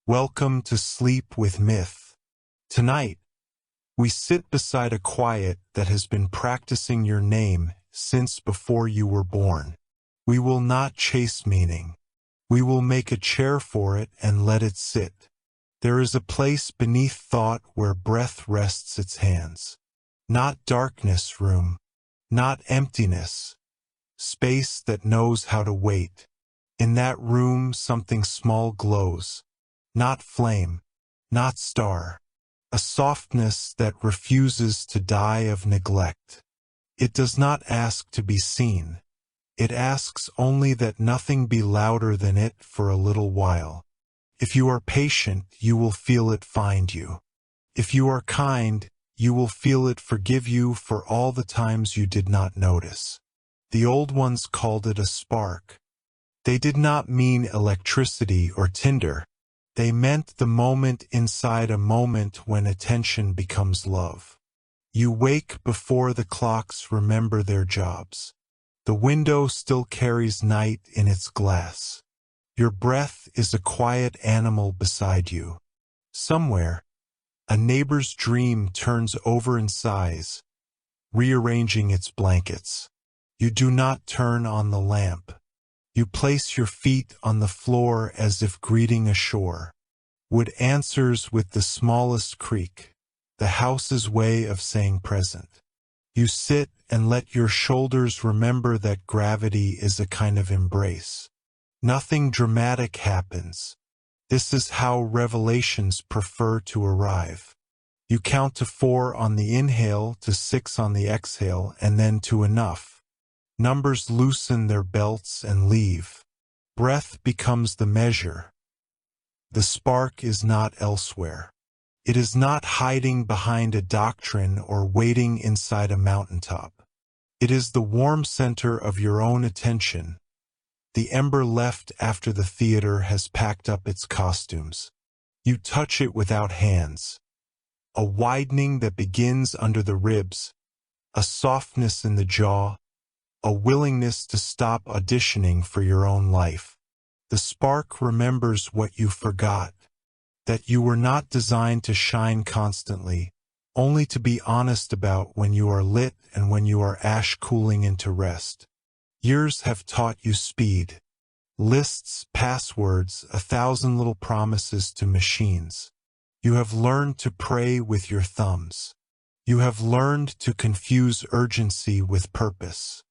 Welcome to Sleep with Myth. Tonight, we sit beside a quiet that has been practicing your name since before you were born. We will not chase meaning. We will make a chair for it and let it sit. There is a place beneath thought where breath rests its hands. Not darkness room, not emptiness. Space that knows how to wait. In that room something small glows. Not flame, not star. A softness that refuses to die of neglect. It does not ask to be seen. It asks only that nothing be louder than it for a little while. If you are patient, you will feel it find you. If you are kind, you will feel it forgive you for all the times you did not notice. The old ones called it a spark. They did not mean electricity or tinder. They meant the moment inside a moment when attention becomes love. You wake before the clocks remember their jobs. The window still carries night in its glass. Your breath is a quiet animal beside you. Somewhere, a neighbor's dream turns over in sighs, rearranging its blankets. You do not turn on the lamp. You place your feet on the floor as if greeting a shore. Wood answers with the smallest creak, the house's way of saying present. You sit and let your shoulders remember that gravity is a kind of embrace. Nothing dramatic happens. This is how revelations prefer to arrive. You count to 4 on the inhale, to 6 on the exhale, and then to enough. Numbers loosen their belts and leave. Breath becomes the measure. The spark is not elsewhere. It is not hiding behind a doctrine or waiting inside a mountaintop. It is the warm center of your own attention, the ember left after the theater has packed up its costumes. You touch it without hands. A widening that begins under the ribs, a softness in the jaw, a willingness to stop auditioning for your own life. The spark remembers what you forgot, that you were not designed to shine constantly, only to be honest about when you are lit and when you are ash cooling into rest. Years have taught you speed. Lists, passwords, 1,000 little promises to machines. You have learned to pray with your thumbs. You have learned to confuse urgency with purpose.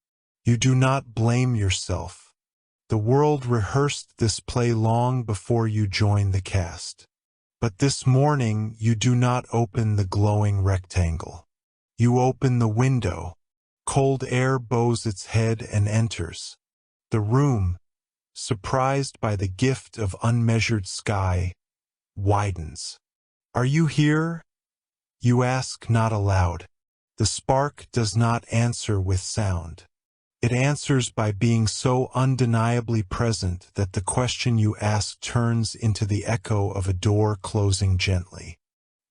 You do not blame yourself. The world rehearsed this play long before you joined the cast. But this morning you do not open the glowing rectangle. You open the window. Cold air bows its head and enters. The room, surprised by the gift of unmeasured sky, widens. Are you here? You ask not aloud. The spark does not answer with sound. It answers by being so undeniably present that the question you ask turns into the echo of a door closing gently.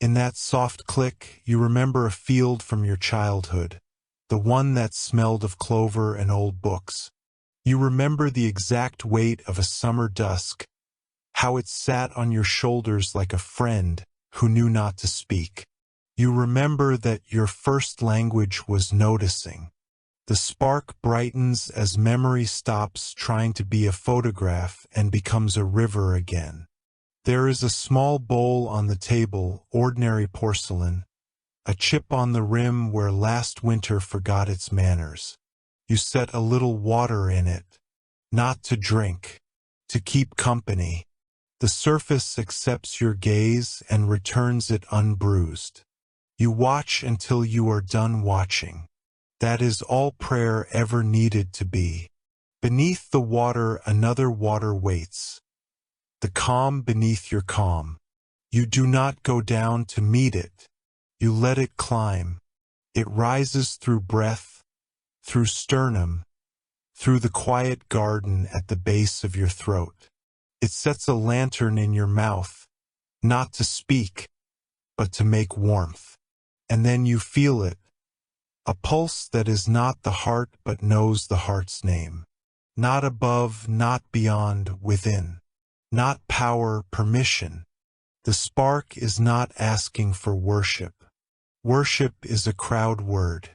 In that soft click, you remember a field from your childhood, the one that smelled of clover and old books. You remember the exact weight of a summer dusk, how it sat on your shoulders like a friend who knew not to speak. You remember that your first language was noticing. The spark brightens as memory stops trying to be a photograph and becomes a river again. There is a small bowl on the table, ordinary porcelain, a chip on the rim where last winter forgot its manners. You set a little water in it, not to drink, to keep company. The surface accepts your gaze and returns it unbruised. You watch until you are done watching. That is all prayer ever needed to be. Beneath the water, another water waits. The calm beneath your calm. You do not go down to meet it. You let it climb. It rises through breath, through sternum, through the quiet garden at the base of your throat. It sets a lantern in your mouth, not to speak, but to make warmth. And then you feel it, a pulse that is not the heart but knows the heart's name. Not above, not beyond, within. Not power, permission. The spark is not asking for worship. Worship is a crowd word.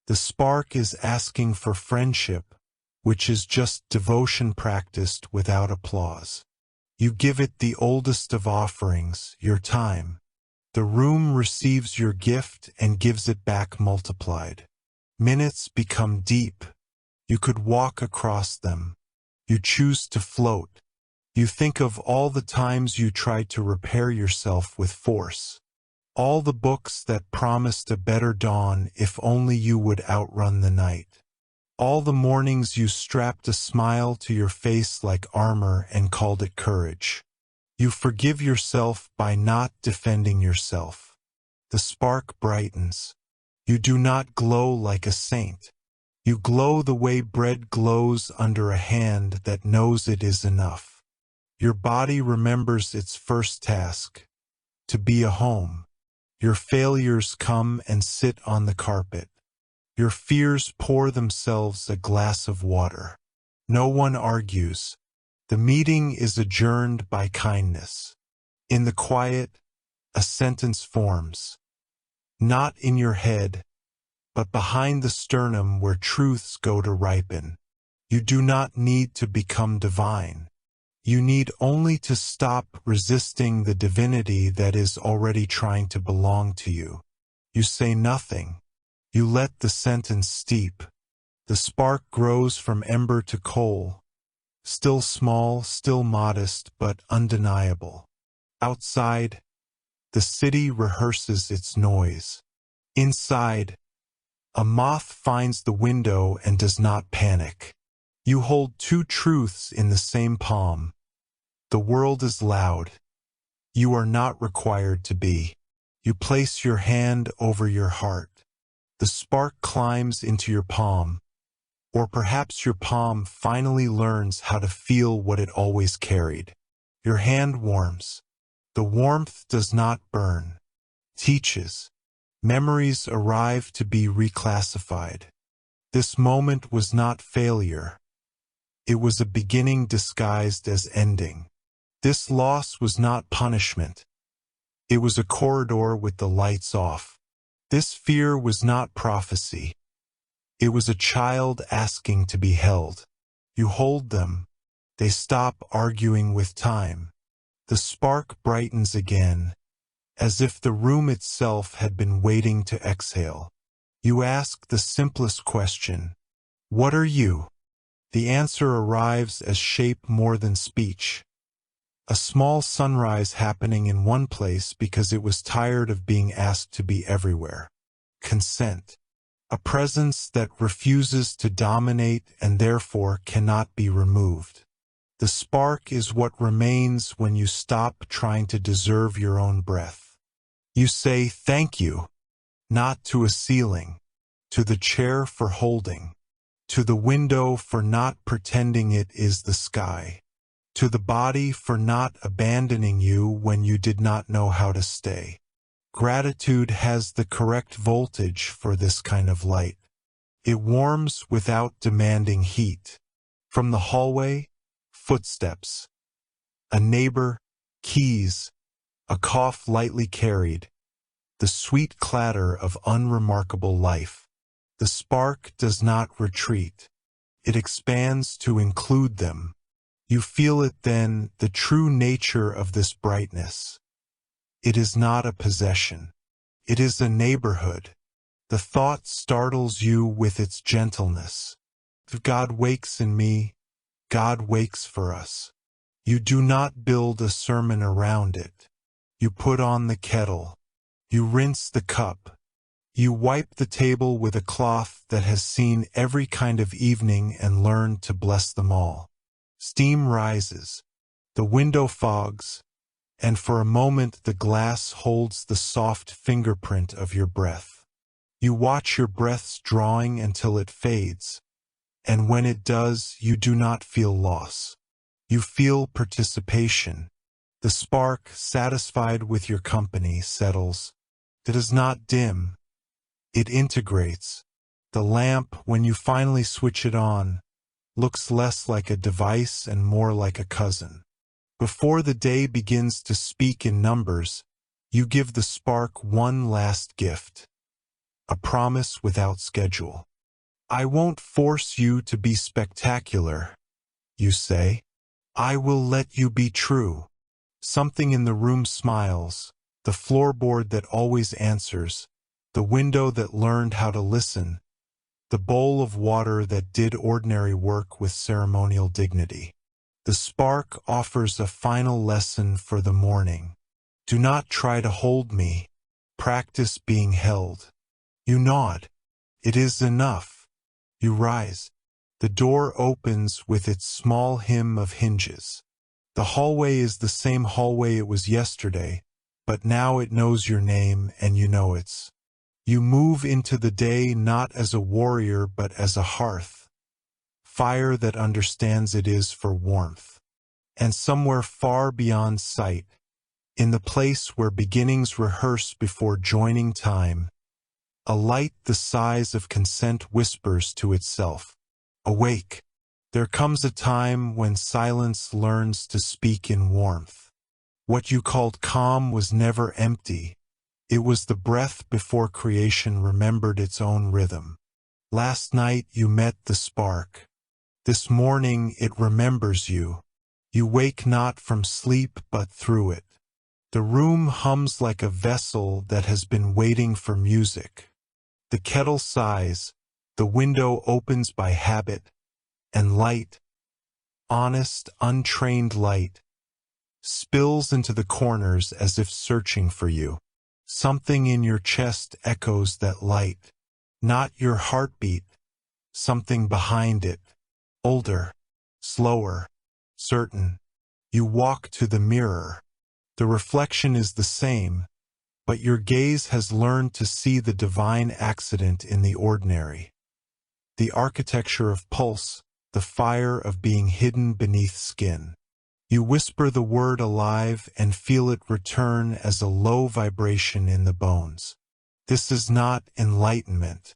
The spark is asking for friendship, which is just devotion practiced without applause. You give it the oldest of offerings, your time. The room receives your gift and gives it back multiplied. Minutes become deep. You could walk across them. You choose to float. You think of all the times you tried to repair yourself with force. All the books that promised a better dawn if only you would outrun the night. All the mornings you strapped a smile to your face like armor and called it courage. You forgive yourself by not defending yourself. The spark brightens. You do not glow like a saint. You glow the way bread glows under a hand that knows it is enough. Your body remembers its first task, to be a home. Your failures come and sit on the carpet. Your fears pour themselves a glass of water. No one argues. The meeting is adjourned by kindness. In the quiet, a sentence forms. Not in your head, but behind the sternum where truths go to ripen. You do not need to become divine. You need only to stop resisting the divinity that is already trying to belong to you. You say nothing. You let the sentence steep. The spark grows from ember to coal. Still small, still modest, but undeniable. Outside, the city rehearses its noise. Inside, a moth finds the window and does not panic. You hold two truths in the same palm. The world is loud. You are not required to be. You place your hand over your heart. The spark climbs into your palm. Or perhaps your palm finally learns how to feel what it always carried. Your hand warms. The warmth does not burn. Teaches. Memories arrive to be reclassified. This moment was not failure. It was a beginning disguised as ending. This loss was not punishment. It was a corridor with the lights off. This fear was not prophecy. It was a child asking to be held. You hold them. They stop arguing with time. The spark brightens again, as if the room itself had been waiting to exhale. You ask the simplest question, "What are you?" The answer arrives as shape more than speech. A small sunrise happening in one place because it was tired of being asked to be everywhere. Consent. A presence that refuses to dominate and therefore cannot be removed. The spark is what remains when you stop trying to deserve your own breath. You say thank you, not to a ceiling, to the chair for holding, to the window for not pretending it is the sky, to the body for not abandoning you when you did not know how to stay. Gratitude has the correct voltage for this kind of light. It warms without demanding heat. From the hallway, footsteps. A neighbor, keys, a cough lightly carried. The sweet clatter of unremarkable life. The spark does not retreat. It expands to include them. You feel it then, the true nature of this brightness. It is not a possession. It is a neighborhood. The thought startles you with its gentleness. If God wakes in me, God wakes for us. You do not build a sermon around it. You put on the kettle. You rinse the cup. You wipe the table with a cloth that has seen every kind of evening and learned to bless them all. Steam rises. The window fogs. And for a moment the glass holds the soft fingerprint of your breath. You watch your breath's drawing until it fades. And when it does, you do not feel loss. You feel participation. The spark, satisfied with your company, settles. It does not dim. It integrates. The lamp, when you finally switch it on, looks less like a device and more like a cousin. Before the day begins to speak in numbers, you give the spark one last gift, a promise without schedule. I won't force you to be spectacular, you say. I will let you be true. Something in the room smiles, the floorboard that always answers, the window that learned how to listen, the bowl of water that did ordinary work with ceremonial dignity. The spark offers a final lesson for the morning. Do not try to hold me. Practice being held. You nod. It is enough. You rise. The door opens with its small hymn of hinges. The hallway is the same hallway it was yesterday, but now it knows your name and you know its. You move into the day not as a warrior but as a hearth, fire that understands it is for warmth. And somewhere far beyond sight, in the place where beginnings rehearse before joining time, a light the size of consent whispers to itself, awake. There comes a time when silence learns to speak in warmth. What you called calm was never empty. It was the breath before creation remembered its own rhythm. Last night you met the spark. This morning it remembers you. You wake not from sleep but through it. The room hums like a vessel that has been waiting for music. The kettle sighs, the window opens by habit, and light, honest, untrained light, spills into the corners as if searching for you. Something in your chest echoes that light, not your heartbeat, something behind it, older, slower, certain. You walk to the mirror. The reflection is the same, but your gaze has learned to see the divine accident in the ordinary. The architecture of pulse, the fire of being hidden beneath skin. You whisper the word alive and feel it return as a low vibration in the bones. This is not enlightenment.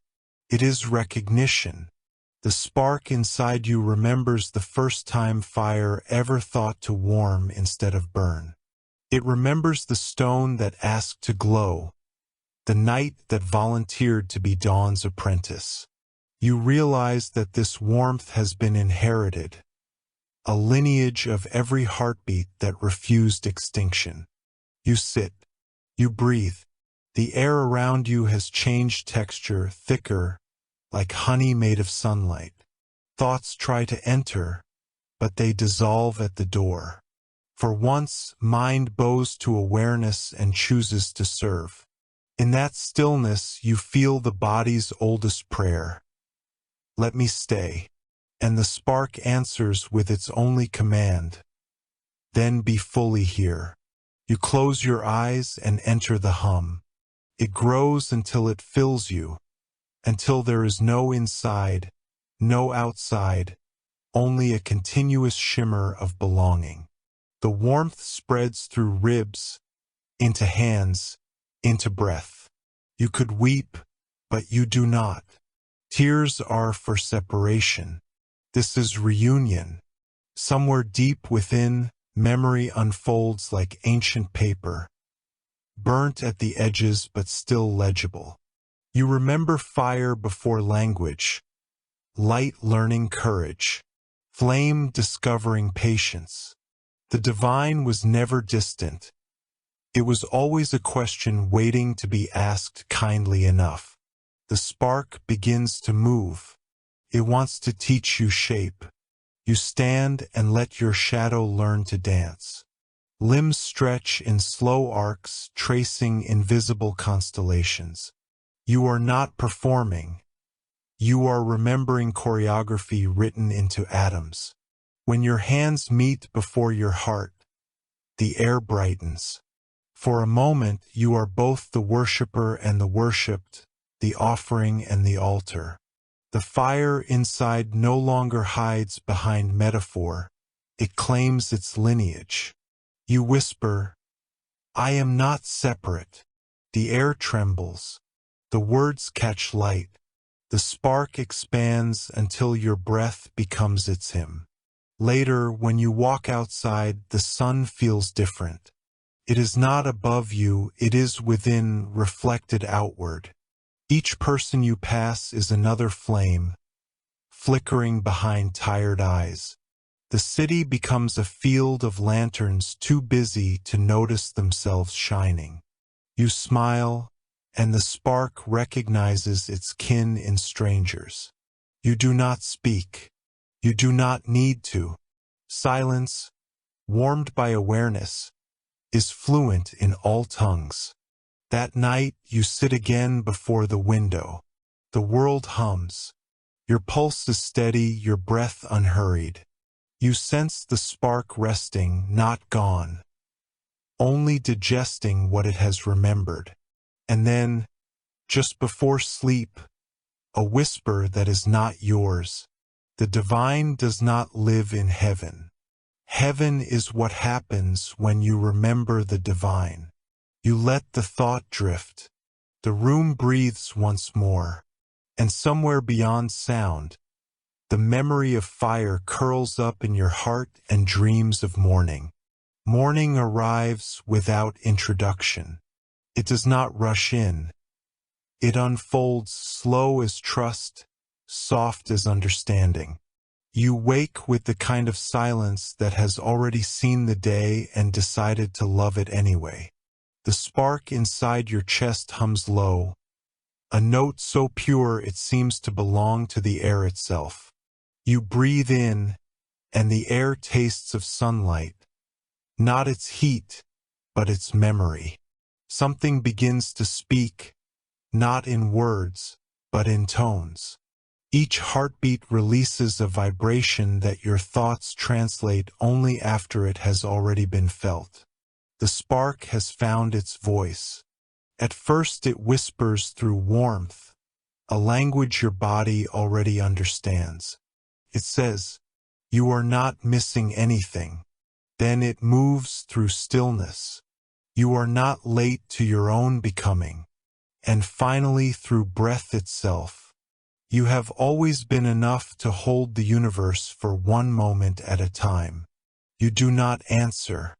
It is recognition. The spark inside you remembers the first time fire ever thought to warm instead of burn. It remembers the stone that asked to glow, the night that volunteered to be dawn's apprentice. You realize that this warmth has been inherited, a lineage of every heartbeat that refused extinction. You sit. You breathe. The air around you has changed texture, thicker, like honey made of sunlight. Thoughts try to enter, but they dissolve at the door. For once, mind bows to awareness and chooses to serve. In that stillness, you feel the body's oldest prayer. Let me stay. And the spark answers with its only command. Then be fully here. You close your eyes and enter the hum. It grows until it fills you, until there is no inside, no outside, only a continuous shimmer of belonging. The warmth spreads through ribs, into hands, into breath. You could weep, but you do not. Tears are for separation. This is reunion. Somewhere deep within, memory unfolds like ancient paper, burnt at the edges but still legible. You remember fire before language, light learning courage, flame discovering patience. The divine was never distant. It was always a question waiting to be asked kindly enough. The spark begins to move. It wants to teach you shape. You stand and let your shadow learn to dance. Limbs stretch in slow arcs, tracing invisible constellations. You are not performing. You are remembering choreography written into atoms. When your hands meet before your heart, the air brightens. For a moment, you are both the worshipper and the worshipped, the offering and the altar. The fire inside no longer hides behind metaphor. It claims its lineage. You whisper, I am not separate. The air trembles. The words catch light. The spark expands until your breath becomes its hymn. Later, when you walk outside, the sun feels different. It is not above you, it is within, reflected outward. Each person you pass is another flame, flickering behind tired eyes. The city becomes a field of lanterns too busy to notice themselves shining. You smile, and the spark recognizes its kin in strangers. You do not speak. You do not need to. Silence, warmed by awareness, is fluent in all tongues. That night you sit again before the window. The world hums. Your pulse is steady, your breath unhurried. You sense the spark resting, not gone, only digesting what it has remembered. And then, just before sleep, a whisper that is not yours. The divine does not live in heaven. Heaven is what happens when you remember the divine. You let the thought drift. The room breathes once more. And somewhere beyond sound, the memory of fire curls up in your heart and dreams of morning. Morning arrives without introduction. It does not rush in. It unfolds slow as trust, soft as understanding. You wake with the kind of silence that has already seen the day and decided to love it anyway. The spark inside your chest hums low, a note so pure it seems to belong to the air itself. You breathe in, and the air tastes of sunlight, not its heat, but its memory. Something begins to speak, not in words, but in tones. Each heartbeat releases a vibration that your thoughts translate only after it has already been felt. The spark has found its voice. At first it whispers through warmth, a language your body already understands. It says, "You are not missing anything." Then it moves through stillness. You are not late to your own becoming. And finally, through breath itself, you have always been enough to hold the universe for one moment at a time. You do not answer.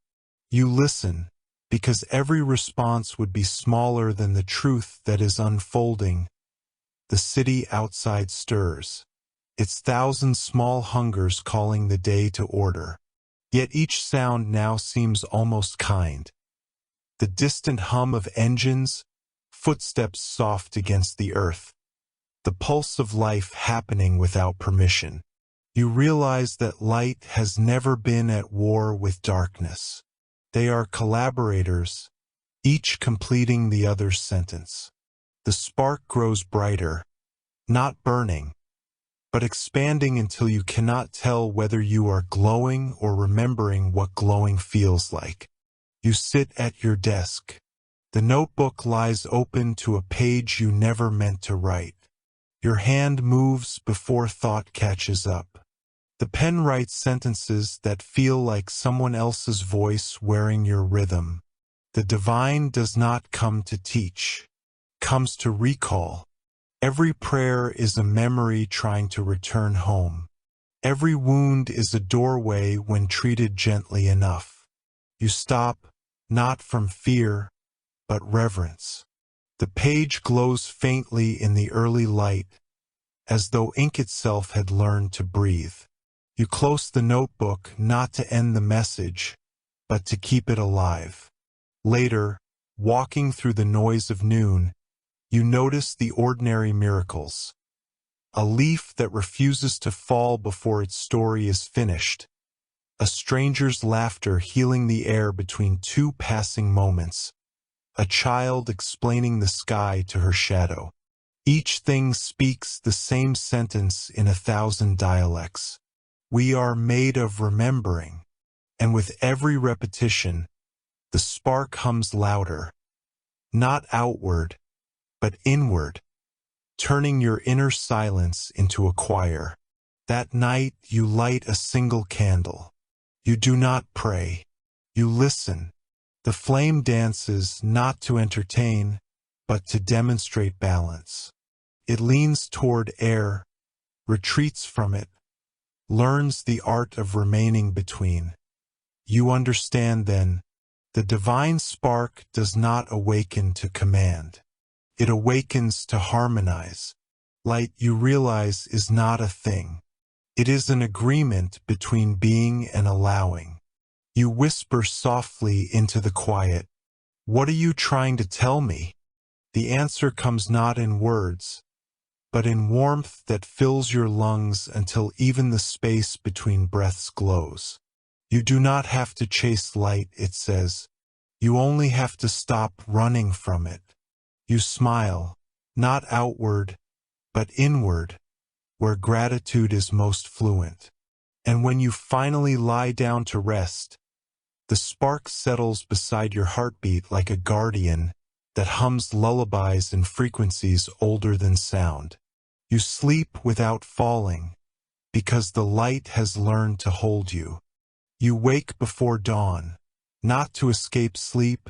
You listen, because every response would be smaller than the truth that is unfolding. The city outside stirs, its thousand small hungers calling the day to order. Yet each sound now seems almost kind. The distant hum of engines, footsteps soft against the earth, the pulse of life happening without permission. You realize that light has never been at war with darkness. They are collaborators, each completing the other's sentence. The spark grows brighter, not burning, but expanding until you cannot tell whether you are glowing or remembering what glowing feels like. You sit at your desk. The notebook lies open to a page you never meant to write. Your hand moves before thought catches up. The pen writes sentences that feel like someone else's voice wearing your rhythm. The divine does not come to teach, comes to recall. Every prayer is a memory trying to return home. Every wound is a doorway when treated gently enough. You stop, not from fear, but reverence. The page glows faintly in the early light, as though ink itself had learned to breathe. You close the notebook not to end the message, but to keep it alive. Later, walking through the noise of noon, you notice the ordinary miracles. A leaf that refuses to fall before its story is finished. A stranger's laughter healing the air between two passing moments. A child explaining the sky to her shadow. Each thing speaks the same sentence in 1,000 dialects. We are made of remembering, and with every repetition, the spark hums louder, not outward, but inward, turning your inner silence into a choir. That night you light a single candle. You do not pray. You listen. The flame dances not to entertain, but to demonstrate balance. It leans toward air, retreats from it, learns the art of remaining between. You understand then, the divine spark does not awaken to command. It awakens to harmonize. Light, you realize, is not a thing. It is an agreement between being and allowing. You whisper softly into the quiet, "What are you trying to tell me?" The answer comes not in words, but in warmth that fills your lungs until even the space between breaths glows. You do not have to chase light, it says. You only have to stop running from it. You smile, not outward, but inward, where gratitude is most fluent. And when you finally lie down to rest, the spark settles beside your heartbeat like a guardian that hums lullabies in frequencies older than sound. You sleep without falling, because the light has learned to hold you. You wake before dawn, not to escape sleep,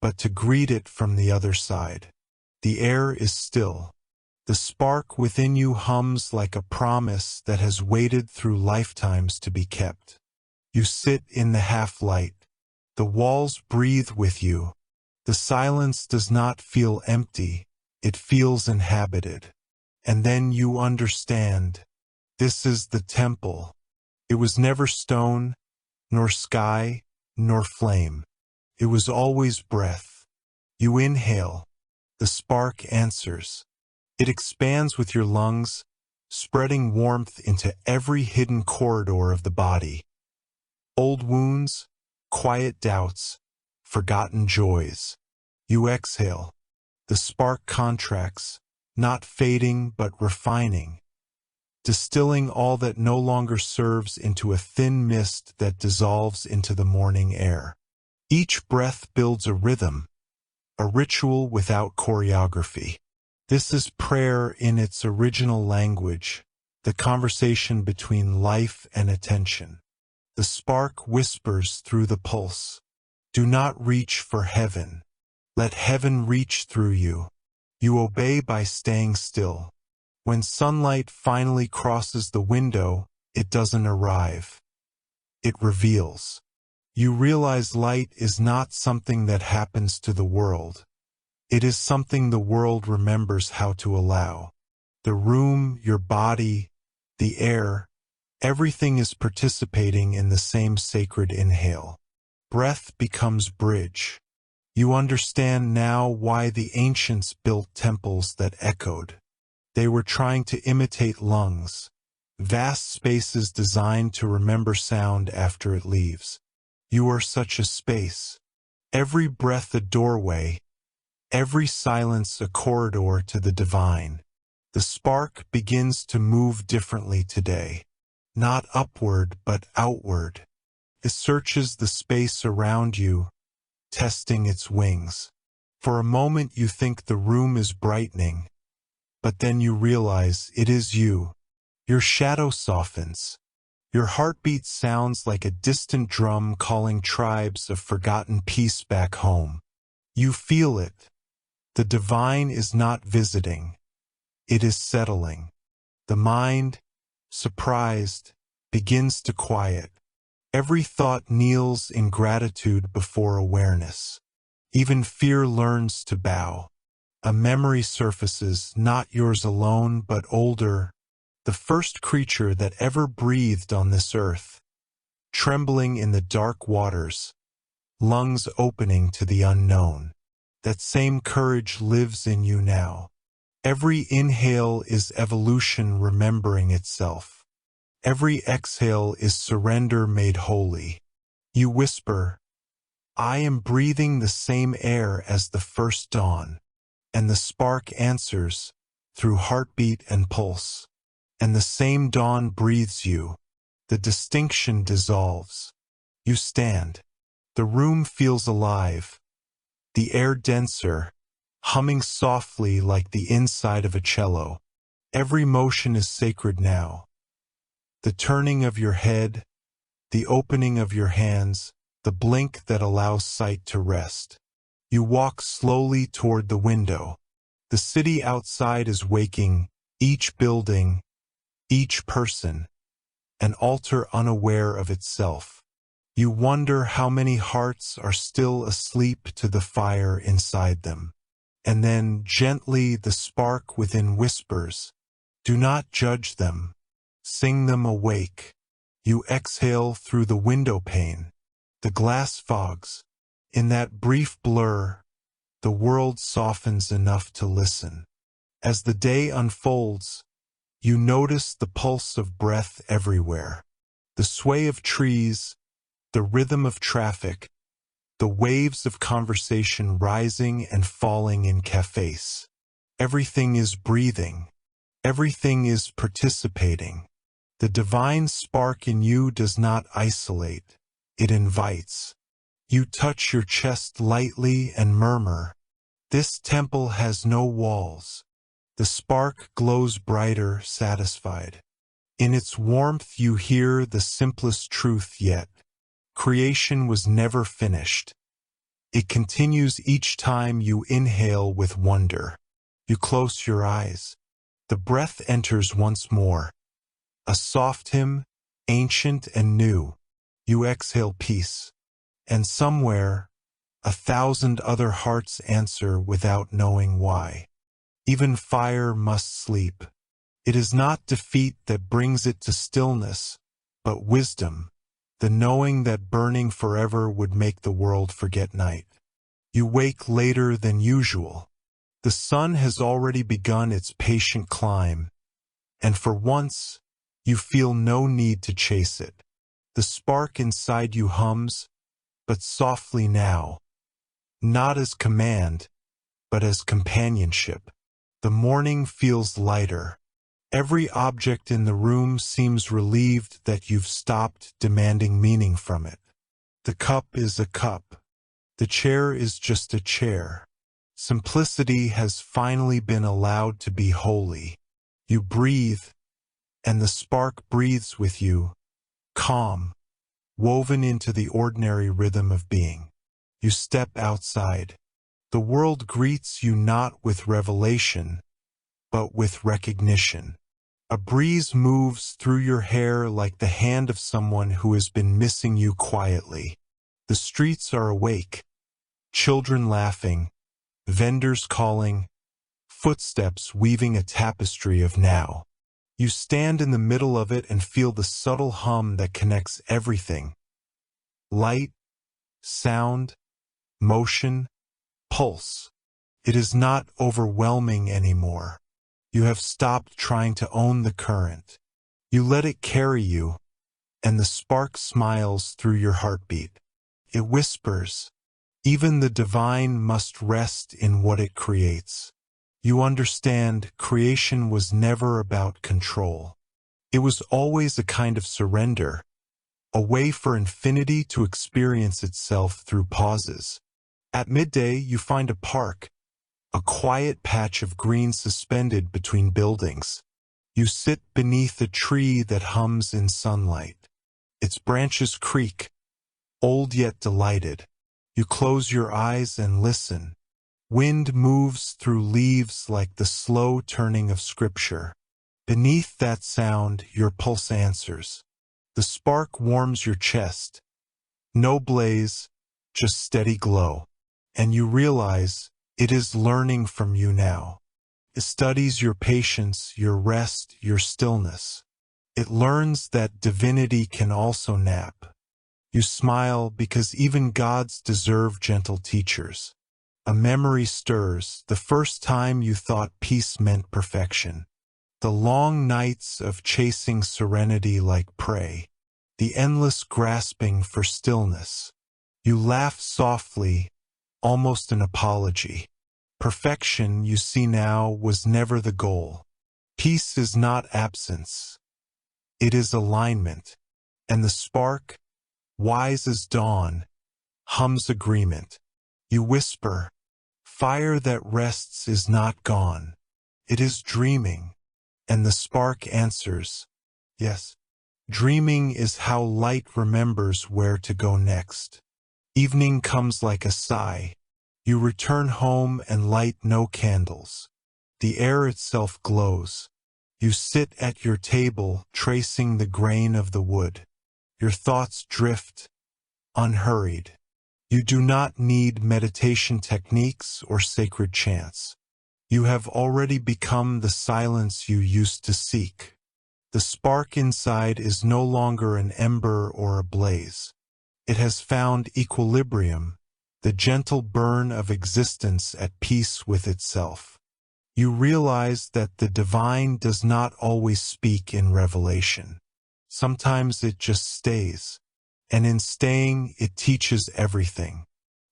but to greet it from the other side. The air is still. The spark within you hums like a promise that has waited through lifetimes to be kept. You sit in the half-light. The walls breathe with you. The silence does not feel empty. It feels inhabited. And then you understand. This is the temple. It was never stone, nor sky, nor flame. It was always breath. You inhale. The spark answers. It expands with your lungs, spreading warmth into every hidden corridor of the body. Old wounds, quiet doubts, forgotten joys. You exhale. The spark contracts, not fading but refining, distilling all that no longer serves into a thin mist that dissolves into the morning air. Each breath builds a rhythm, a ritual without choreography. This is prayer in its original language, the conversation between life and attention. The spark whispers through the pulse. Do not reach for heaven. Let heaven reach through you. You obey by staying still. When sunlight finally crosses the window, it doesn't arrive. It reveals. You realize light is not something that happens to the world. It is something the world remembers how to allow. The room, your body, the air, everything is participating in the same sacred inhale. Breath becomes bridge. You understand now why the ancients built temples that echoed. They were trying to imitate lungs, vast spaces designed to remember sound after it leaves. You are such a space. Every breath a doorway, every silence a corridor to the divine. The spark begins to move differently today. Not upward, but outward. It searches the space around you, testing its wings. For a moment you think the room is brightening, but then you realize it is you. Your shadow softens. Your heartbeat sounds like a distant drum calling tribes of forgotten peace back home. You feel it. The divine is not visiting. It is settling. The mind, surprised, begins to quiet. Every thought kneels in gratitude before awareness. Even fear learns to bow. A memory surfaces, not yours alone, but older, the first creature that ever breathed on this earth, trembling in the dark waters, lungs opening to the unknown. That same courage lives in you now. Every inhale is evolution remembering itself. Every exhale is surrender made holy. You whisper, I am breathing the same air as the first dawn. And the spark answers, through heartbeat and pulse. And the same dawn breathes you. The distinction dissolves. You stand. The room feels alive. The air denser, humming softly like the inside of a cello. Every motion is sacred now. The turning of your head, the opening of your hands, the blink that allows sight to rest. You walk slowly toward the window. The city outside is waking, each building, each person. an altar unaware of itself. You wonder how many hearts are still asleep to the fire inside them. And then gently the spark within whispers, "Do not judge them. Sing them awake." You exhale through the window pane. The glass fogs. In that brief blur, the world softens enough to listen. As the day unfolds, you notice the pulse of breath everywhere. The sway of trees, the rhythm of traffic, the waves of conversation rising and falling in cafes. Everything is breathing. Everything is participating. The divine spark in you does not isolate. It invites. You touch your chest lightly and murmur, "This temple has no walls." The spark glows brighter, satisfied. In its warmth you hear the simplest truth yet. Creation was never finished. It continues each time you inhale with wonder. You close your eyes. The breath enters once more. A soft hymn, ancient and new. You exhale peace. And somewhere, 1,000 other hearts answer without knowing why. Even fire must sleep. It is not defeat that brings it to stillness, but wisdom, the knowing that burning forever would make the world forget night. You wake later than usual. The sun has already begun its patient climb, and for once, you feel no need to chase it. The spark inside you hums, but softly now, not as command, but as companionship. The morning feels lighter. Every object in the room seems relieved that you've stopped demanding meaning from it. The cup is a cup. The chair is just a chair. Simplicity has finally been allowed to be holy. You breathe, and the spark breathes with you, calm, woven into the ordinary rhythm of being. You step outside. The world greets you not with revelation, but with recognition. A breeze moves through your hair like the hand of someone who has been missing you quietly. The streets are awake, children laughing, vendors calling, footsteps weaving a tapestry of now. You stand in the middle of it and feel the subtle hum that connects everything. Light, sound, motion, pulse. It is not overwhelming anymore. You have stopped trying to own the current. You let it carry you, and the spark smiles through your heartbeat. It whispers, "Even the divine must rest in what it creates." You understand creation was never about control. It was always a kind of surrender, a way for infinity to experience itself through pauses. At midday, you find a park, a quiet patch of green suspended between buildings. You sit beneath a tree that hums in sunlight. Its branches creak, old yet delighted. You close your eyes and listen. Wind moves through leaves like the slow turning of scripture. Beneath that sound, your pulse answers. The spark warms your chest. No blaze, just steady glow. And you realize it is learning from you now. It studies your patience, your rest, your stillness. It learns that divinity can also nap. You smile because even gods deserve gentle teachers. A memory stirs, the first time you thought peace meant perfection. The long nights of chasing serenity like prey. The endless grasping for stillness. You laugh softly, almost an apology. Perfection, you see now, was never the goal. Peace is not absence. It is alignment. And the spark, wise as dawn, hums agreement. You whisper, "Fire that rests is not gone. It is dreaming." And the spark answers, "Yes." Dreaming is how light remembers where to go next. Evening comes like a sigh. You return home and light no candles. The air itself glows. You sit at your table, tracing the grain of the wood. Your thoughts drift, unhurried. You do not need meditation techniques or sacred chants. You have already become the silence you used to seek. The spark inside is no longer an ember or a blaze. It has found equilibrium, the gentle burn of existence at peace with itself. You realize that the divine does not always speak in revelation. Sometimes it just stays, and in staying it teaches everything.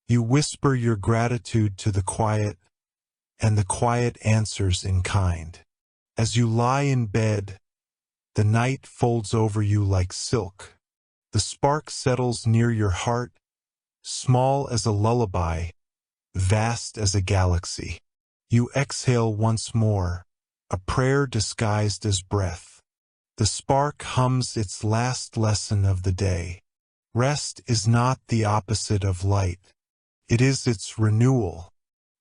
You whisper your gratitude to the quiet, and the quiet answers in kind. As you lie in bed, the night folds over you like silk. The spark settles near your heart, small as a lullaby, vast as a galaxy. You exhale once more, a prayer disguised as breath. The spark hums its last lesson of the day. Rest is not the opposite of light. It is its renewal.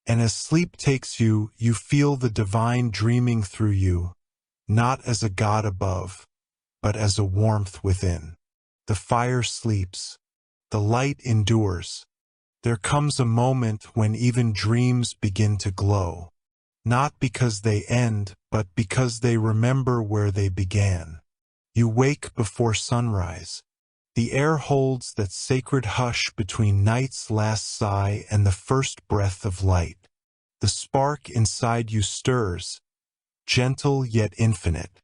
And as sleep takes you, you feel the divine dreaming through you, not as a god above, but as a warmth within. The fire sleeps. The light endures. There comes a moment when even dreams begin to glow, not because they end, but because they remember where they began. You wake before sunrise. The air holds that sacred hush between night's last sigh and the first breath of light. The spark inside you stirs, gentle yet infinite.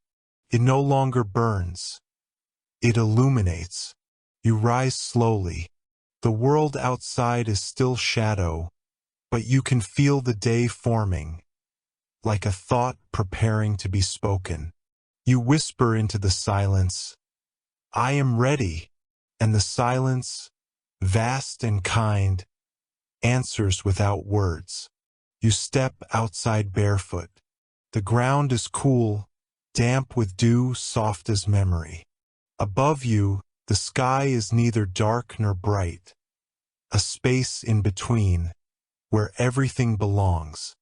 It no longer burns. It illuminates. You rise slowly. The world outside is still shadow, but you can feel the day forming, like a thought preparing to be spoken. You whisper into the silence, "I am ready," and the silence, vast and kind, answers without words. You step outside barefoot. The ground is cool, damp with dew, soft as memory. Above you, the sky is neither dark nor bright, a space in between, where everything belongs.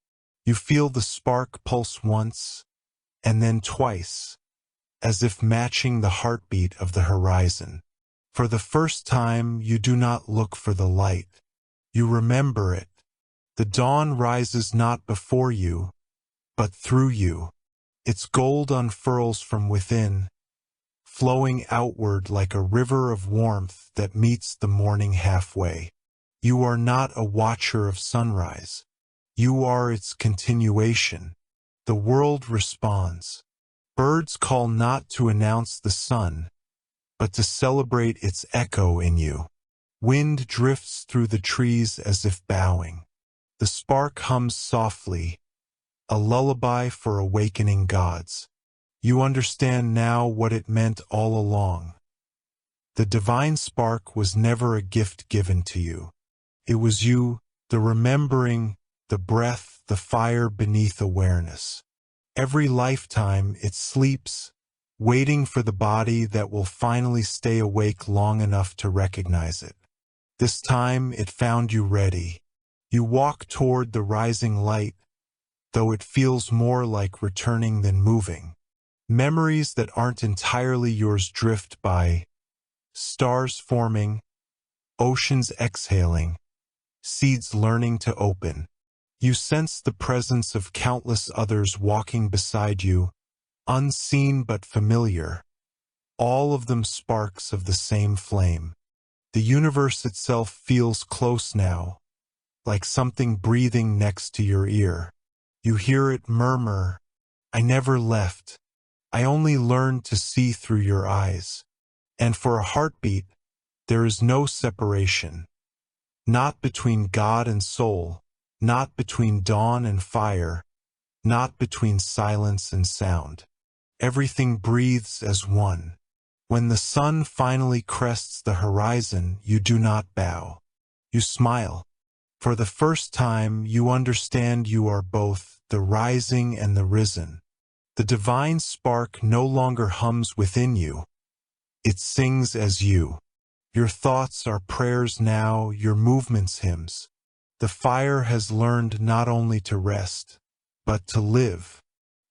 You feel the spark pulse once, and then twice, as if matching the heartbeat of the horizon. For the first time, you do not look for the light. You remember it. The dawn rises not before you, but through you. Its gold unfurls from within, flowing outward like a river of warmth that meets the morning halfway. You are not a watcher of sunrise. You are its continuation. The world responds. Birds call not to announce the sun, but to celebrate its echo in you. Wind drifts through the trees as if bowing. The spark hums softly, a lullaby for awakening gods. You understand now what it meant all along. The divine spark was never a gift given to you. It was you, the remembering, the breath, the fire beneath awareness. Every lifetime it sleeps, waiting for the body that will finally stay awake long enough to recognize it. This time it found you ready. You walk toward the rising light, though it feels more like returning than moving. Memories that aren't entirely yours drift by, stars forming, oceans exhaling, seeds learning to open. You sense the presence of countless others walking beside you, unseen but familiar, all of them sparks of the same flame. The universe itself feels close now, like something breathing next to your ear. You hear it murmur, "I never left. I only learned to see through your eyes." And for a heartbeat, there is no separation. Not between God and soul, not between dawn and fire, not between silence and sound. Everything breathes as one. When the sun finally crests the horizon, you do not bow. You smile. For the first time, you understand you are both the rising and the risen. The divine spark no longer hums within you. It sings as you. Your thoughts are prayers now, your movements hymns. The fire has learned not only to rest, but to live.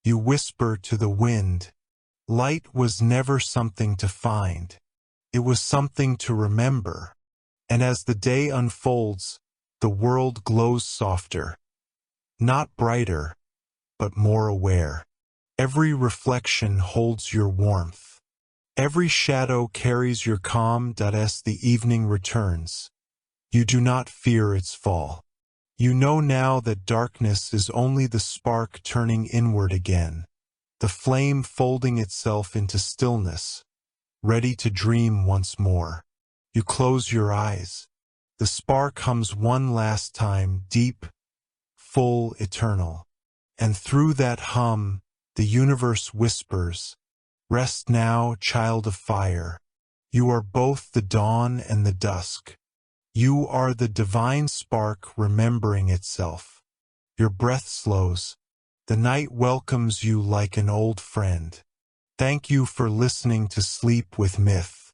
You whisper to the wind. Light was never something to find. It was something to remember. And as the day unfolds, the world glows softer. Not brighter, but more aware. Every reflection holds your warmth. Every shadow carries your calm. As the evening returns, you do not fear its fall. You know now that darkness is only the spark turning inward again, the flame folding itself into stillness, ready to dream once more. You close your eyes. The spark hums one last time, deep, full, eternal. And through that hum, the universe whispers, "Rest now, child of fire. You are both the dawn and the dusk. You are the divine spark remembering itself." Your breath slows. The night welcomes you like an old friend. Thank you for listening to Sleep with Myth.